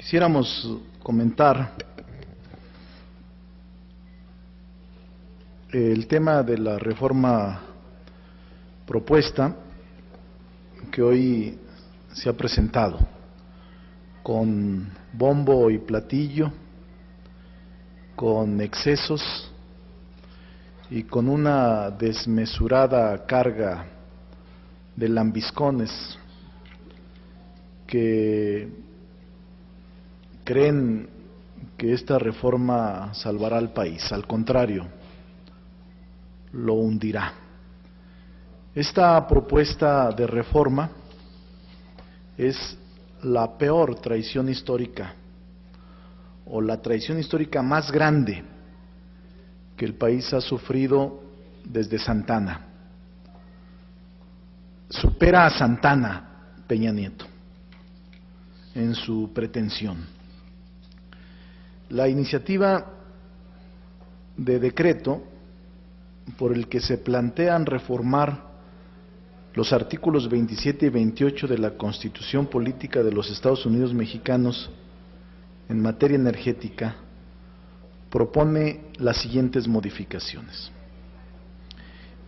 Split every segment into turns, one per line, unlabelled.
Quisiéramos comentar el tema de la reforma propuesta que hoy se ha presentado con bombo y platillo, con excesos y con una desmesurada carga de lambiscones que creen que esta reforma salvará al país. Al contrario, lo hundirá. Esta propuesta de reforma es la peor traición histórica, o la traición histórica más grande que el país ha sufrido desde Santana. Supera a Santana Peña Nieto en su pretensión. La iniciativa de decreto por el que se plantean reformar los artículos 27 y 28 de la Constitución Política de los Estados Unidos Mexicanos en materia energética propone las siguientes modificaciones.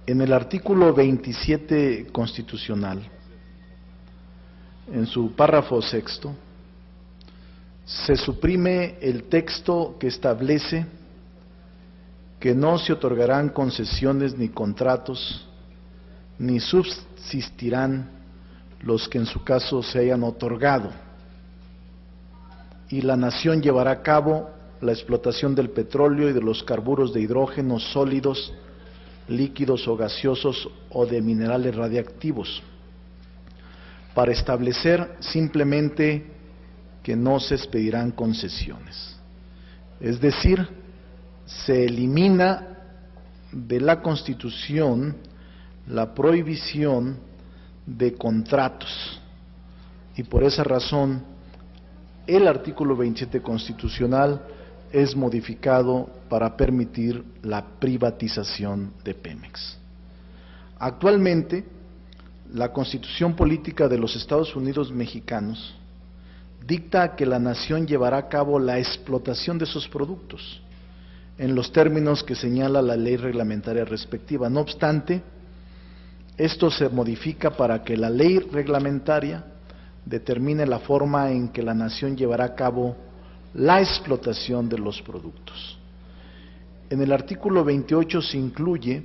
En el artículo 27 constitucional, en su párrafo sexto, se suprime el texto que establece que no se otorgarán concesiones ni contratos, ni subsistirán los que en su caso se hayan otorgado, y la nación llevará a cabo la explotación del petróleo y de los carburos de hidrógeno sólidos, líquidos o gaseosos o de minerales radiactivos, para establecer simplemente que no se expedirán concesiones. Es decir, se elimina de la Constitución la prohibición de contratos, y por esa razón el artículo 27 constitucional es modificado para permitir la privatización de Pemex. Actualmente, la Constitución Política de los Estados Unidos Mexicanos dicta que la nación llevará a cabo la explotación de esos productos en los términos que señala la ley reglamentaria respectiva. No obstante, esto se modifica para que la ley reglamentaria determine la forma en que la nación llevará a cabo la explotación de los productos. En el artículo 28 se incluye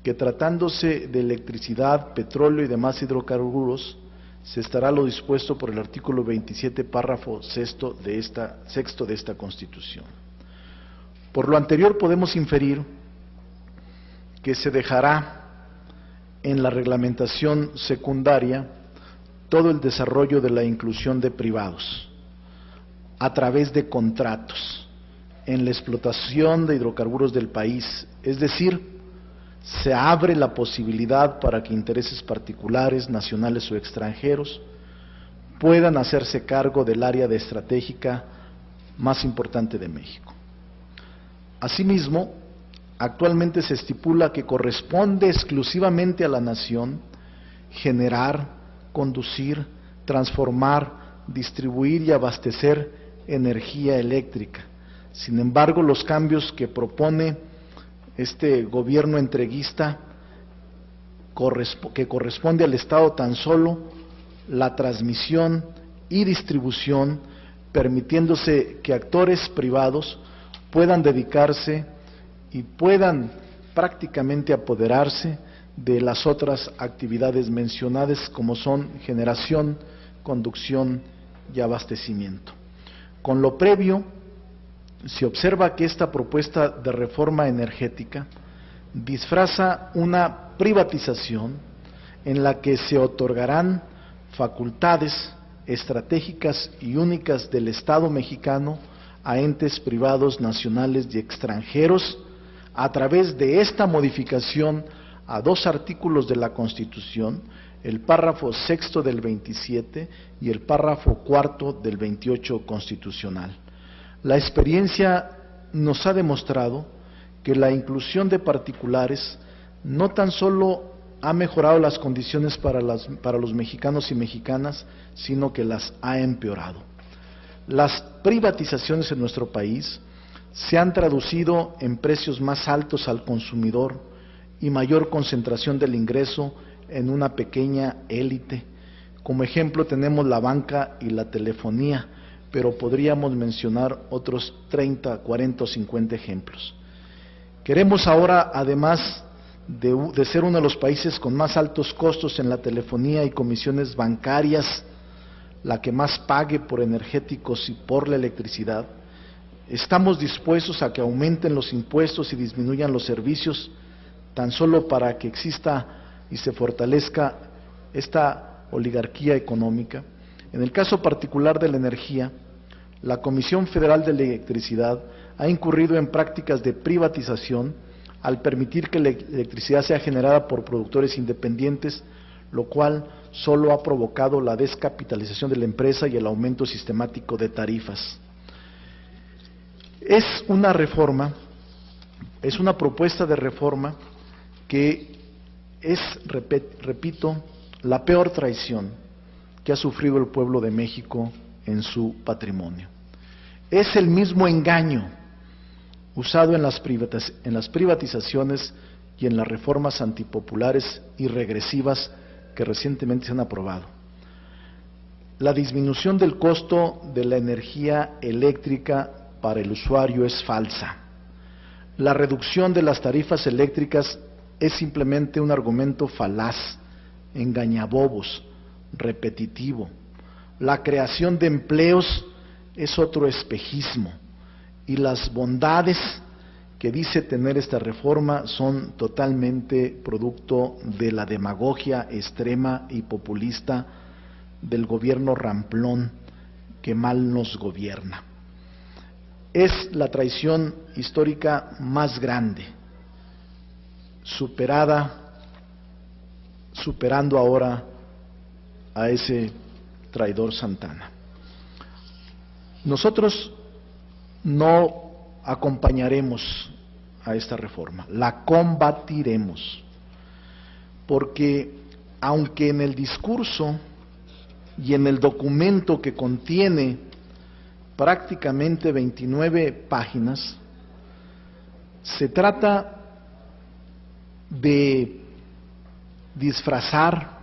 que, tratándose de electricidad, petróleo y demás hidrocarburos, se estará lo dispuesto por el artículo 27, párrafo sexto de esta Constitución. Por lo anterior podemos inferir que se dejará en la reglamentación secundaria todo el desarrollo de la inclusión de privados a través de contratos en la explotación de hidrocarburos del país, es decir, se abre la posibilidad para que intereses particulares, nacionales o extranjeros, puedan hacerse cargo del área estratégica más importante de México. Asimismo, actualmente se estipula que corresponde exclusivamente a la nación generar, conducir, transformar, distribuir y abastecer energía eléctrica. Sin embargo, los cambios que propone este gobierno entreguista, que corresponde al Estado tan solo la transmisión y distribución, permitiéndose que actores privados puedan dedicarse y puedan prácticamente apoderarse de las otras actividades mencionadas, como son generación, conducción y abastecimiento. Con lo previo, se observa que esta propuesta de reforma energética disfraza una privatización en la que se otorgarán facultades estratégicas y únicas del Estado mexicano a entes privados nacionales y extranjeros a través de esta modificación a dos artículos de la Constitución, el párrafo sexto del 27 y el párrafo cuarto del 28 constitucional. La experiencia nos ha demostrado que la inclusión de particulares no tan solo ha mejorado las condiciones para los mexicanos y mexicanas, sino que las ha empeorado. Las privatizaciones en nuestro país se han traducido en precios más altos al consumidor y mayor concentración del ingreso en una pequeña élite. Como ejemplo tenemos la banca y la telefonía, pero podríamos mencionar otros 30, 40 o 50 ejemplos. Queremos ahora, además de ser uno de los países con más altos costos en la telefonía y comisiones bancarias, la que más pague por energéticos y por la electricidad, estamos dispuestos a que aumenten los impuestos y disminuyan los servicios, tan solo para que exista y se fortalezca esta oligarquía económica. En el caso particular de la energía, la Comisión Federal de Electricidad ha incurrido en prácticas de privatización al permitir que la electricidad sea generada por productores independientes, lo cual solo ha provocado la descapitalización de la empresa y el aumento sistemático de tarifas. Es una reforma, es una propuesta de reforma que es, repito, la peor traición que ha sufrido el pueblo de México en su patrimonio. Es el mismo engaño usado en las privatizaciones y en las reformas antipopulares y regresivas que recientemente se han aprobado. La disminución del costo de la energía eléctrica para el usuario es falsa. La reducción de las tarifas eléctricas es simplemente un argumento falaz, engañabobos, repetitivo. La creación de empleos es otro espejismo, y las bondades que dice tener esta reforma son totalmente producto de la demagogia extrema y populista del gobierno ramplón que mal nos gobierna. Es la traición histórica más grande, superando ahora a ese traidor Santana. Nosotros no acompañaremos a esta reforma, la combatiremos, porque aunque en el discurso y en el documento que contiene prácticamente 29 páginas, se trata de disfrazar,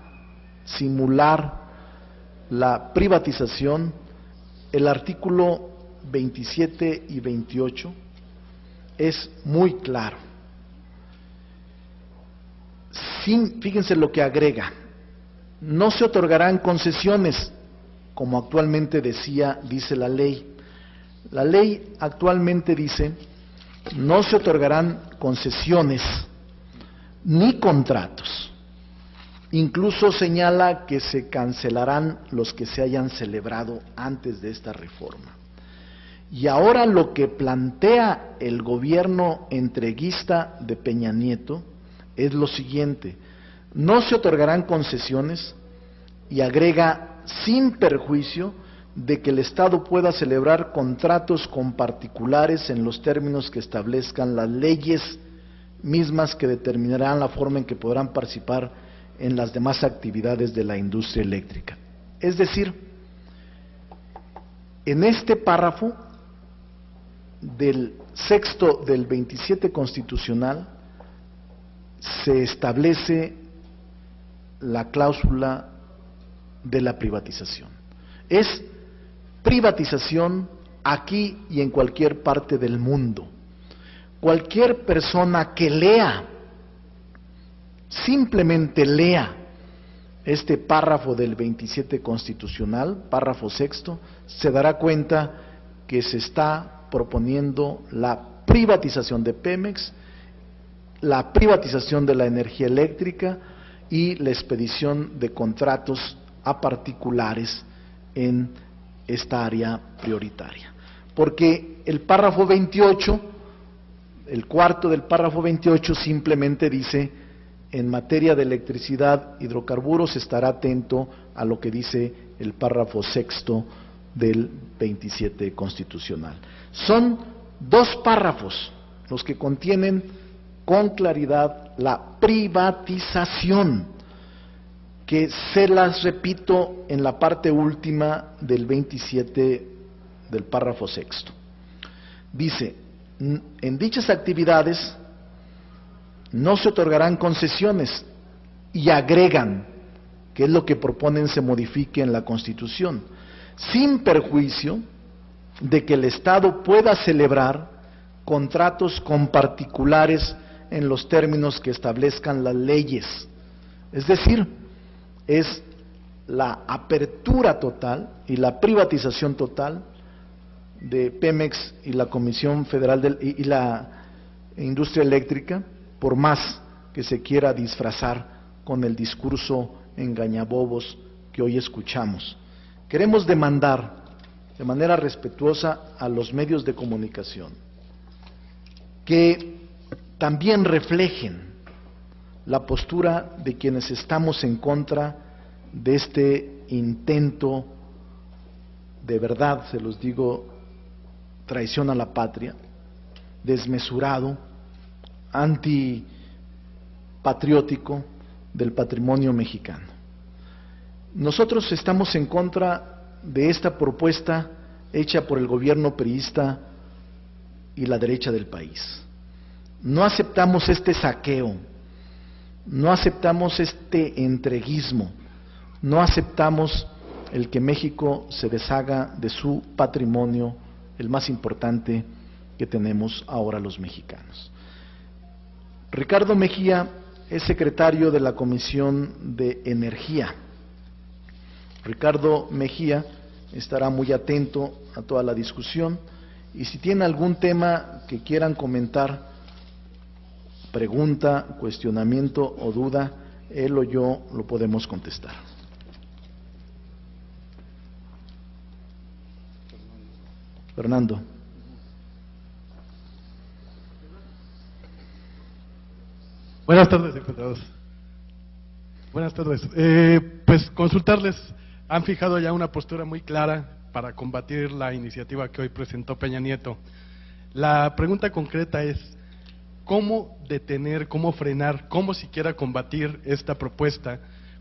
simular la privatización. El artículo 27 y 28 es muy claro. Fíjense lo que agrega: no se otorgarán concesiones, como actualmente dice la ley. La ley actualmente dice: no se otorgarán concesiones ni contratos. Incluso señala que se cancelarán los que se hayan celebrado antes de esta reforma. Y ahora lo que plantea el gobierno entreguista de Peña Nieto es lo siguiente: no se otorgarán concesiones, y agrega, sin perjuicio de que el Estado pueda celebrar contratos con particulares en los términos que establezcan las leyes mismas que determinarán la forma en que podrán participar en las demás actividades de la industria eléctrica. Es decir, en este párrafo del 27 constitucional se establece la cláusula de la privatización. Es privatización aquí y en cualquier parte del mundo. Cualquier persona que lea, simplemente lea este párrafo del 27 constitucional, párrafo sexto, se dará cuenta que se está proponiendo la privatización de Pemex, la privatización de la energía eléctrica y la expedición de contratos a particulares en esta área prioritaria. Porque el párrafo 28, el cuarto del párrafo 28 simplemente dice: en materia de electricidad, hidrocarburos, estará atento a lo que dice el párrafo sexto del 27 constitucional. Son dos párrafos los que contienen con claridad la privatización, que se las repito en la parte última del 27 del párrafo sexto. Dice, en dichas actividades no se otorgarán concesiones, y agregan, que es lo que proponen se modifique en la Constitución, sin perjuicio de que el Estado pueda celebrar contratos con particulares en los términos que establezcan las leyes. Es decir, es la apertura total y la privatización total de Pemex y la Comisión Federal y la Industria Eléctrica, por más que se quiera disfrazar con el discurso engañabobos que hoy escuchamos. Queremos demandar de manera respetuosa a los medios de comunicación que también reflejen la postura de quienes estamos en contra de este intento, de verdad se los digo, traición a la patria, desmesurado, antipatriótico del patrimonio mexicano. Nosotros estamos en contra de esta propuesta hecha por el gobierno priista y la derecha del país. No aceptamos este saqueo, no aceptamos este entreguismo, no aceptamos el que México se deshaga de su patrimonio, el más importante que tenemos ahora los mexicanos. Ricardo Mejía es secretario de la Comisión de Energía. Ricardo Mejía estará muy atento a toda la discusión y si tiene algún tema que quieran comentar, pregunta, cuestionamiento o duda, él o yo lo podemos contestar. Fernando.
Buenas tardes, diputados. Buenas tardes. Pues consultarles, han fijado ya una postura muy clara para combatir la iniciativa que hoy presentó Peña Nieto. La pregunta concreta es, ¿cómo detener, cómo frenar, cómo siquiera combatir esta propuesta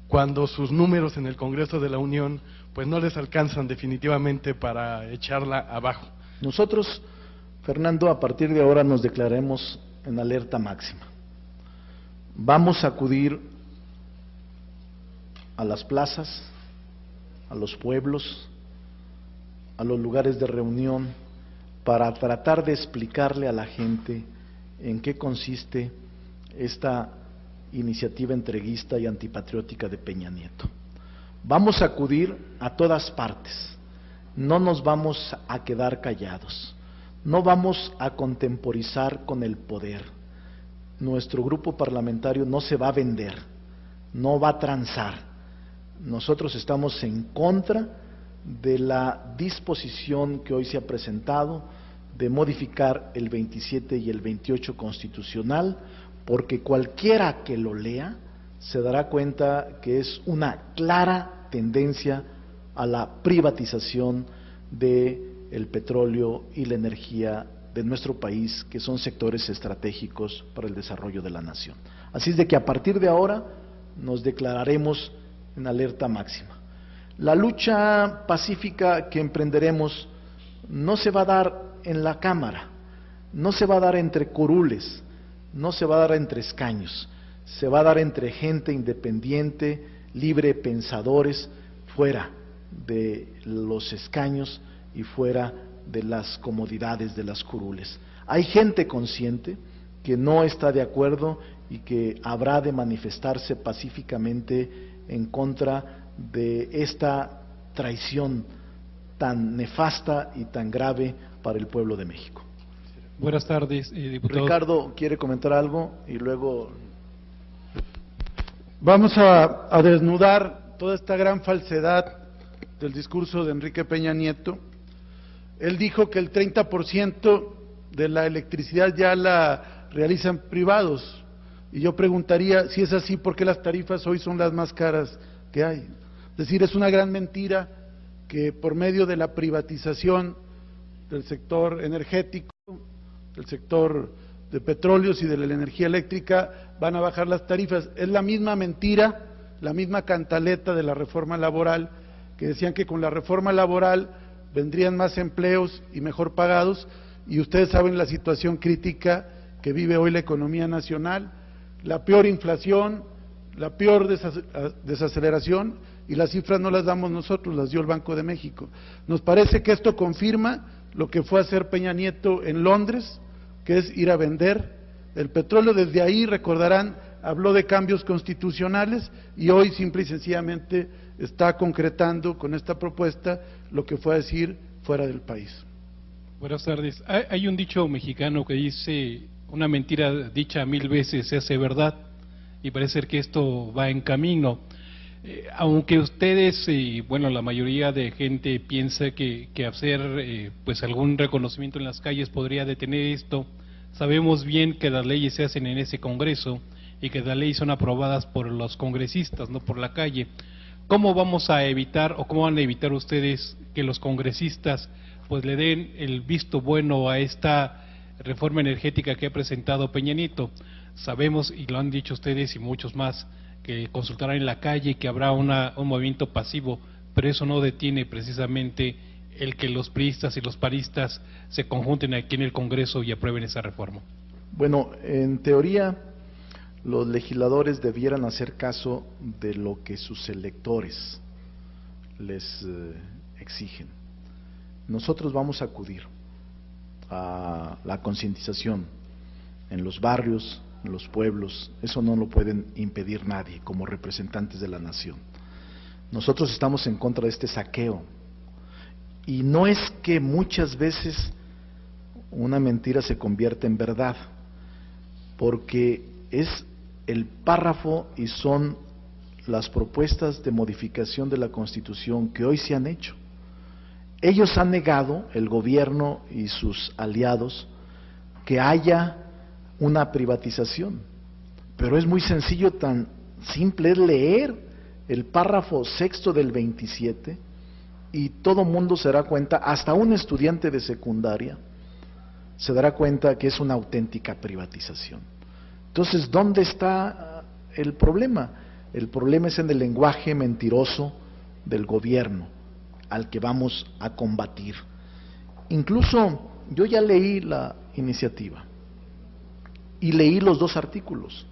cuando sus números en el Congreso de la Unión pues no les alcanzan definitivamente para echarla abajo?
Nosotros, Fernando, a partir de ahora nos declaremos en alerta máxima. Vamos a acudir a las plazas, a los pueblos, a los lugares de reunión, para tratar de explicarle a la gente en qué consiste esta iniciativa entreguista y antipatriótica de Peña Nieto. Vamos a acudir a todas partes, no nos vamos a quedar callados, no vamos a contemporizar con el poder. Nuestro grupo parlamentario no se va a vender, no va a transar. Nosotros estamos en contra de la disposición que hoy se ha presentado de modificar el 27 y el 28 constitucional, porque cualquiera que lo lea se dará cuenta que es una clara tendencia a la privatización del petróleo y la energía de nuestro país, que son sectores estratégicos para el desarrollo de la nación. Así es de que a partir de ahora nos declararemos en alerta máxima. La lucha pacífica que emprenderemos no se va a dar en la Cámara, no se va a dar entre curules, no se va a dar entre escaños, se va a dar entre gente independiente, libre, pensadores, fuera de los escaños y fuera de las comodidades de las curules. Hay gente consciente que no está de acuerdo y que habrá de manifestarse pacíficamente en contra de esta traición tan nefasta y tan grave para el pueblo de México.
Buenas tardes, diputado.
Ricardo quiere comentar algo y luego...
Vamos a desnudar toda esta gran falsedad del discurso de Enrique Peña Nieto. Él dijo que el 30% de la electricidad ya la realizan privados, y yo preguntaría, si es así, ¿por qué las tarifas hoy son las más caras que hay? Es decir, es una gran mentira que por medio de la privatización del sector energético, del sector de petróleos y de la energía eléctrica van a bajar las tarifas. Es la misma mentira, la misma cantaleta de la reforma laboral, que decían que con la reforma laboral vendrían más empleos y mejor pagados, y ustedes saben la situación crítica que vive hoy la economía nacional, la peor inflación, la peor desaceleración, y las cifras no las damos nosotros, las dio el Banco de México. Nos parece que esto confirma lo que fue hacer Peña Nieto en Londres, que es ir a vender el petróleo. Desde ahí, recordarán, habló de cambios constitucionales y hoy simple y sencillamente está concretando con esta propuesta lo que fue a decir fuera del país.
Buenas tardes. Hay un dicho mexicano que dice: una mentira dicha 1000 veces se hace verdad, y parece ser que esto va en camino. Aunque ustedes, bueno, la mayoría de gente piensa que hacer pues algún reconocimiento en las calles podría detener esto, sabemos bien que las leyes se hacen en ese Congreso y que las leyes son aprobadas por los congresistas, no por la calle. ¿Cómo vamos a evitar, o cómo van a evitar ustedes que los congresistas pues le den el visto bueno a esta reforma energética que ha presentado Peña Nieto? Sabemos, y lo han dicho ustedes y muchos más, que consultarán en la calle y que habrá un movimiento pasivo, pero eso no detiene precisamente el que los priistas y los paristas se conjunten aquí en el Congreso y aprueben esa reforma.
Bueno, en teoría, los legisladores debieran hacer caso de lo que sus electores les exigen. Nosotros vamos a acudir a la concientización en los barrios, en los pueblos. Eso no lo pueden impedir nadie como representantes de la nación. Nosotros estamos en contra de este saqueo, y no es que muchas veces una mentira se convierta en verdad, porque es el párrafo y son las propuestas de modificación de la Constitución que hoy se han hecho. Ellos han negado, el gobierno y sus aliados, que haya una privatización, pero es muy sencillo, tan simple es leer el párrafo sexto del 27 y todo mundo se dará cuenta, hasta un estudiante de secundaria se dará cuenta que es una auténtica privatización. Entonces, ¿dónde está el problema? El problema es en el lenguaje mentiroso del gobierno, al que vamos a combatir. Incluso yo ya leí la iniciativa y leí los 2 artículos.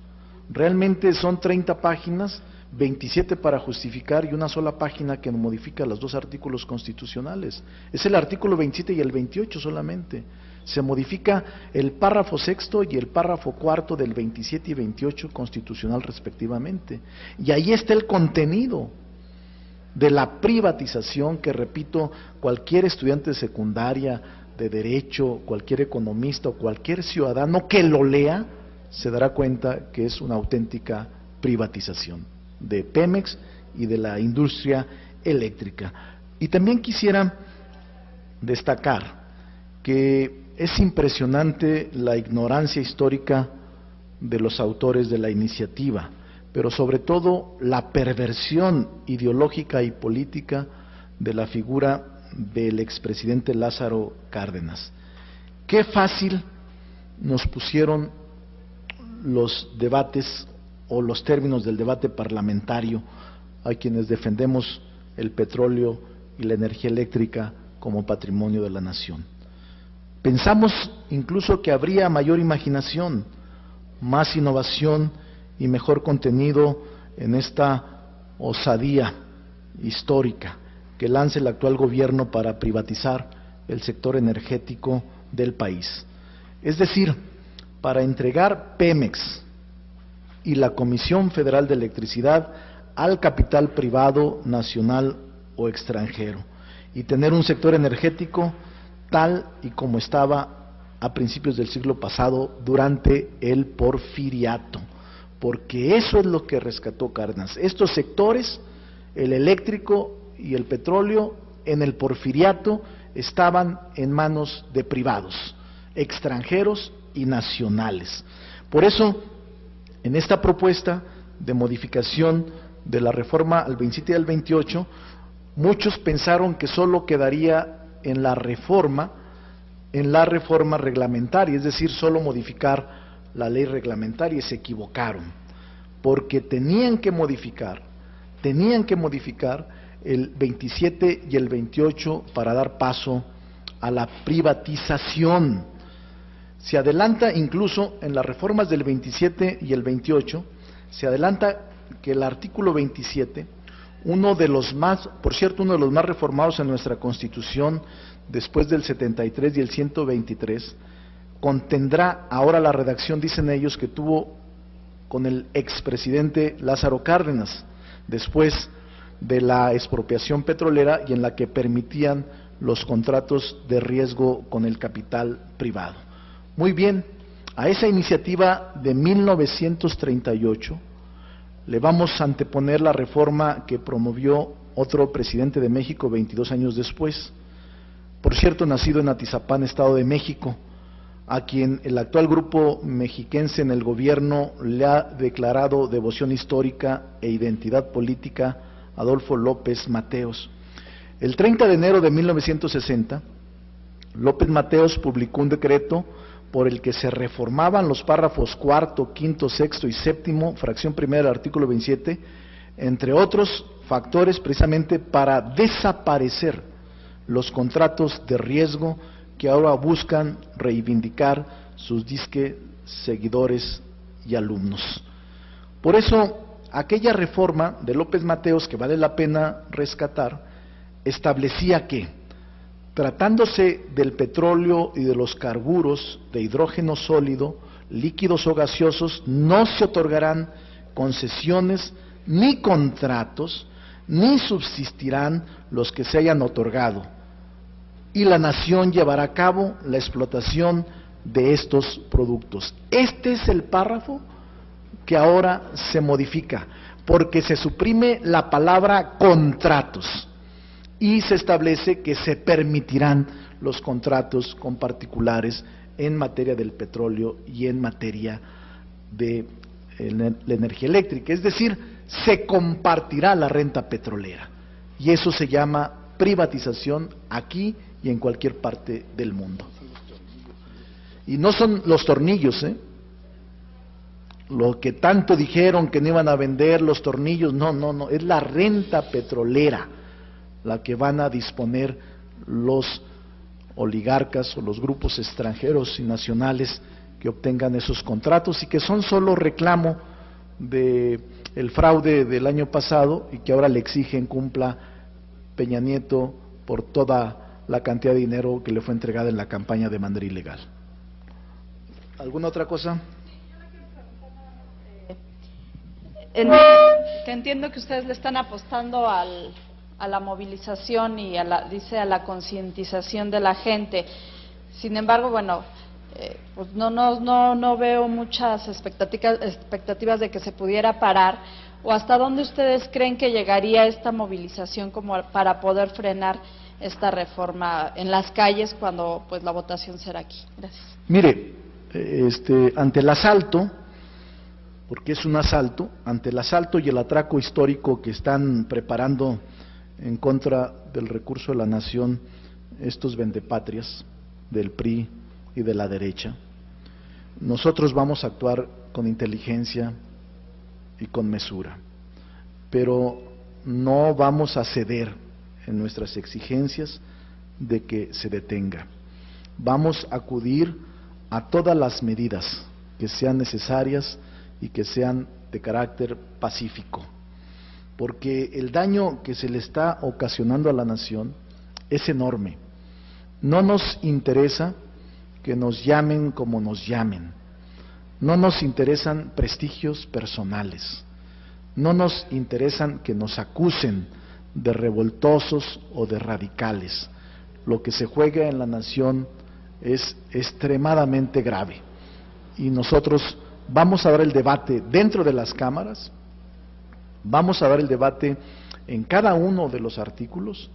Realmente son 30 páginas, 27 para justificar y una sola página que modifica los 2 artículos constitucionales. Es el artículo 27 y el 28 solamente. Se modifica el párrafo sexto y el párrafo cuarto del 27 y 28 constitucional respectivamente. Y ahí está el contenido de la privatización que, repito, cualquier estudiante de secundaria, de derecho, cualquier economista o cualquier ciudadano que lo lea se dará cuenta que es una auténtica privatización de Pemex y de la industria eléctrica. Y también quisiera destacar que es impresionante la ignorancia histórica de los autores de la iniciativa, pero sobre todo la perversión ideológica y política de la figura del expresidente Lázaro Cárdenas. Qué fácil nos pusieron los debates o los términos del debate parlamentario a quienes defendemos el petróleo y la energía eléctrica como patrimonio de la nación. Pensamos incluso que habría mayor imaginación, más innovación y mejor contenido en esta osadía histórica que lance el actual gobierno para privatizar el sector energético del país. Es decir, para entregar Pemex y la Comisión Federal de Electricidad al capital privado nacional o extranjero y tener un sector energético tal y como estaba a principios del siglo pasado durante el porfiriato, porque eso es lo que rescató Cárdenas. Estos sectores, el eléctrico y el petróleo, en el porfiriato estaban en manos de privados, extranjeros y nacionales. Por eso, en esta propuesta de modificación de la reforma al 27 y al 28, muchos pensaron que solo quedaría en la reforma reglamentaria, es decir, solo modificar la ley reglamentaria, y se equivocaron, porque tenían que modificar el 27 y el 28 para dar paso a la privatización. Se adelanta incluso en las reformas del 27 y el 28, se adelanta que el artículo 27, uno de los más reformados en nuestra Constitución después del 73 y el 123, contendrá ahora la redacción, dicen ellos, que tuvo con el expresidente Lázaro Cárdenas, después de la expropiación petrolera y en la que permitían los contratos de riesgo con el capital privado. Muy bien, a esa iniciativa de 1938 le vamos a anteponer la reforma que promovió otro presidente de México 22 años después, por cierto, nacido en Atizapán, Estado de México, a quien el actual grupo mexiquense en el gobierno le ha declarado devoción histórica e identidad política, Adolfo López Mateos. El 30 de enero de 1960, López Mateos publicó un decreto por el que se reformaban los párrafos cuarto, quinto, sexto y séptimo, fracción primera del artículo 27, entre otros factores, precisamente para desaparecer los contratos de riesgo que ahora buscan reivindicar sus disque seguidores y alumnos. Por eso, aquella reforma de López Mateos, que vale la pena rescatar, establecía que, tratándose del petróleo y de los carburos de hidrógeno sólido, líquidos o gaseosos, no se otorgarán concesiones ni contratos, ni subsistirán los que se hayan otorgado, y la nación llevará a cabo la explotación de estos productos. Este es el párrafo que ahora se modifica, porque se suprime la palabra contratos y se establece que se permitirán los contratos con particulares en materia del petróleo y en materia de la energía eléctrica, es decir, se compartirá la renta petrolera, y eso se llama privatización aquí y en cualquier parte del mundo. Y no son los tornillos, lo que tanto dijeron que no iban a vender los tornillos, no, es la renta petrolera la que van a disponer los oligarcas o los grupos extranjeros y nacionales que obtengan esos contratos y que son solo reclamo de el fraude del año pasado y que ahora le exigen cumpla Peña Nieto por toda la cantidad de dinero que le fue entregada en la campaña de manera ilegal. ¿Alguna otra cosa?
Que entiendo que ustedes le están apostando a la movilización y a la concientización de la gente. Sin embargo, bueno, pues no veo muchas expectativas de que se pudiera parar, o hasta dónde ustedes creen que llegaría esta movilización como para poder frenar esta reforma en las calles cuando pues la votación será aquí. Gracias.
Mire, ante el asalto, porque es un asalto, ante el asalto y el atraco histórico que están preparando en contra del recurso de la nación estos vendepatrias del PRI y de la derecha, nosotros vamos a actuar con inteligencia y con mesura, pero no vamos a ceder en nuestras exigencias de que se detenga. Vamos a acudir a todas las medidas que sean necesarias y que sean de carácter pacífico, porque el daño que se le está ocasionando a la nación es enorme. No nos interesa que nos llamen como nos llamen, no nos interesan prestigios personales, no nos interesan que nos acusen de revoltosos o de radicales. Lo que se juega en la nación es extremadamente grave y nosotros vamos a dar el debate dentro de las cámaras, vamos a dar el debate en cada uno de los artículos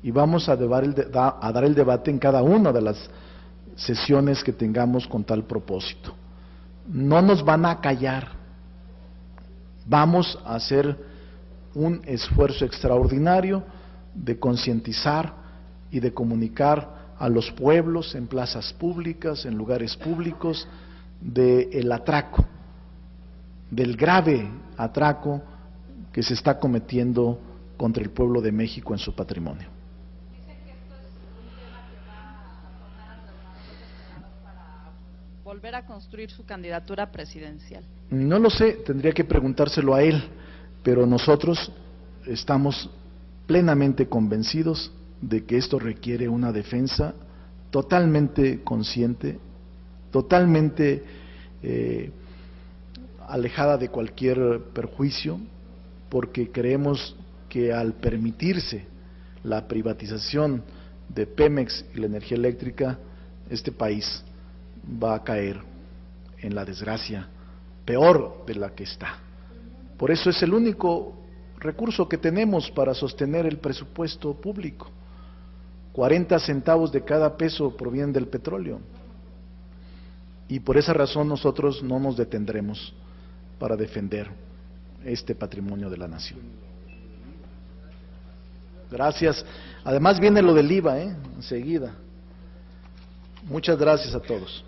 y vamos a dar el debate en cada una de las sesiones que tengamos con tal propósito. No nos van a callar, vamos a hacer un esfuerzo extraordinario de concientizar y de comunicar a los pueblos en plazas públicas, en lugares públicos, del atraco, del grave atraco que se está cometiendo contra el pueblo de México en su patrimonio.
Volver a construir su candidatura presidencial.
No lo sé, tendría que preguntárselo a él, pero nosotros estamos plenamente convencidos de que esto requiere una defensa totalmente consciente, totalmente alejada de cualquier perjuicio, porque creemos que al permitirse la privatización de Pemex y la energía eléctrica, este país va a caer en la desgracia peor de la que está. Por eso es el único recurso que tenemos para sostener el presupuesto público. 40 centavos de cada peso provienen del petróleo. Y por esa razón nosotros no nos detendremos para defender este patrimonio de la nación. Gracias. Además viene lo del IVA, enseguida. Muchas gracias a todos.